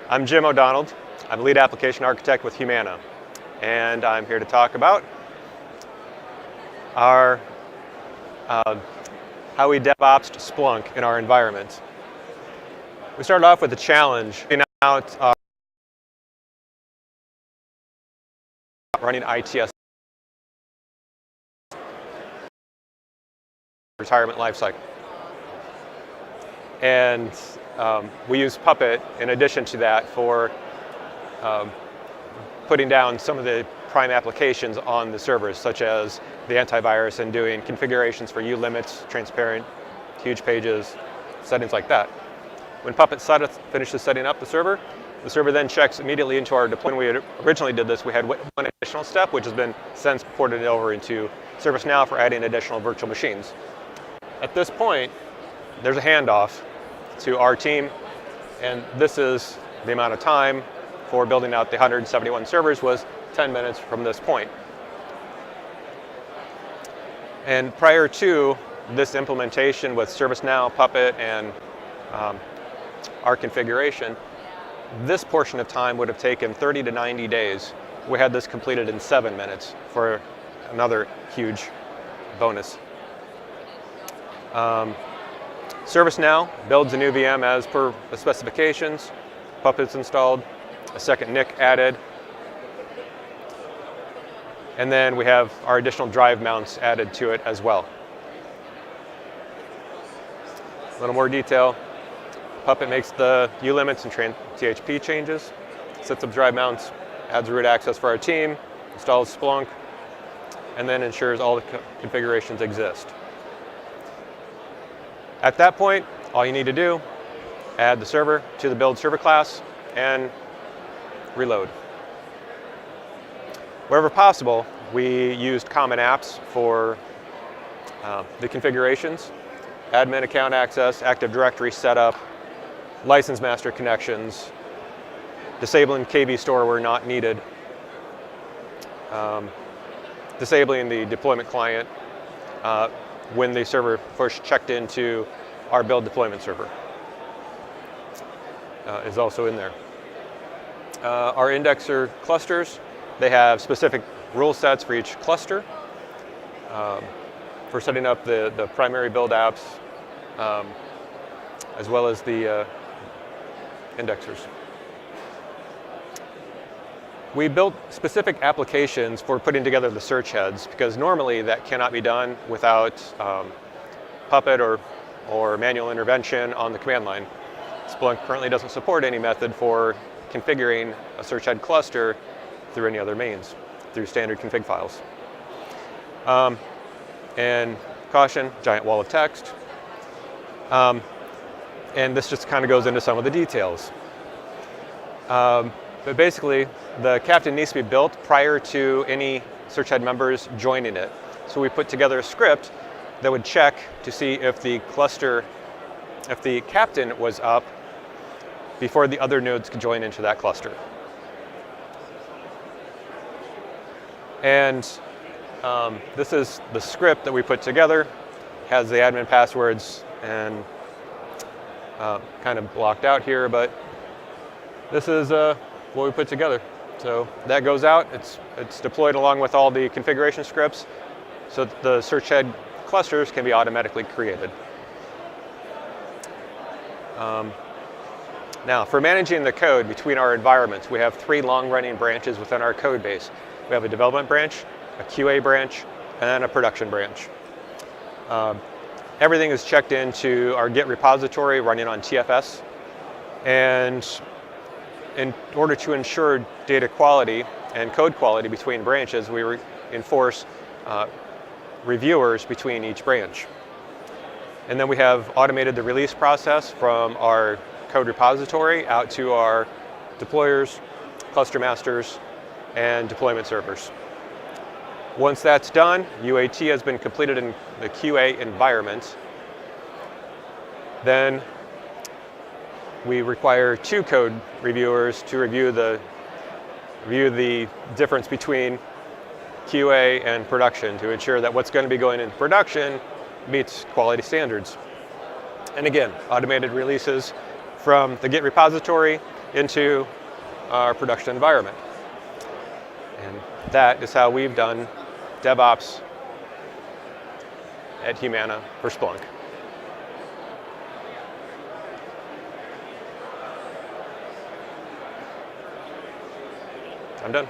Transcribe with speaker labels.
Speaker 1: I'm Jim O'Donnell. I'm lead application architect with Humana, and I'm here to talk about our how we DevOps Splunk in our environment. We started off with a challenge out running ITS retirement lifecycle, and we use Puppet in addition to that for putting down some of the prime applications on the servers, such as the antivirus and doing configurations for ulimits, transparent, huge pages, settings like that. When Puppet finishes setting up the server then checks immediately into our deployment. When we originally did this, we had one additional step, which has been since ported over into ServiceNow for adding additional virtual machines. At this point, there's a handoff to our team, and this is the amount of time for building out the 171 servers was 10 minutes from this point. And prior to this implementation with ServiceNow, Puppet, and our configuration, this portion of time would have taken 30 to 90 days. We had this completed in 7 minutes for another huge bonus. ServiceNow builds a new VM as per the specifications. Puppet's installed, a second NIC added, and then we have our additional drive mounts added to it as well. A little more detail. Puppet makes the ulimits and THP changes, sets up drive mounts, adds root access for our team, installs Splunk, and then ensures all the configurations exist. At that point, all you need to do, add the server to the build server class and reload. Wherever possible, we used common apps for the configurations, admin account access, Active Directory setup, license master connections, disabling KV store where not needed, disabling the deployment client when the server first checked into our build deployment server is also in there. Our indexer clusters, they have specific rule sets for each cluster for setting up the primary build apps as well as the indexers. We built specific applications for putting together the search heads because normally that cannot be done without Puppet or manual intervention on the command line. Splunk currently doesn't support any method for configuring a search head cluster through any other means, through standard config files. And caution, giant wall of text. And this just kind of goes into some of the details. But basically, the captain needs to be built prior to any search head members joining it. So we put together a script that would check to see if the cluster, if the captain was up before the other nodes could join into that cluster. And this is the script that we put together. It has the admin passwords and kind of blocked out here, but this is what we put together. So that goes out, it's deployed along with all the configuration scripts so that the search head clusters can be automatically created. Now, for managing the code between our environments, we have 3 long-running branches within our code base. We have a development branch, a QA branch, and then a production branch. Everything is checked into our Git repository running on TFS. And in order to ensure data quality and code quality between branches, we enforce reviewers between each branch. And then we have automated the release process from our code repository out to our deployers, cluster masters, and deployment servers. Once that's done, UAT has been completed in the QA environment. Then we require 2 code reviewers to review the difference between QA and production to ensure that what's going to be going into production meets quality standards. And again, automated releases from the Git repository into our production environment. And that is how we've done DevOps at Humana for Splunk. I'm done.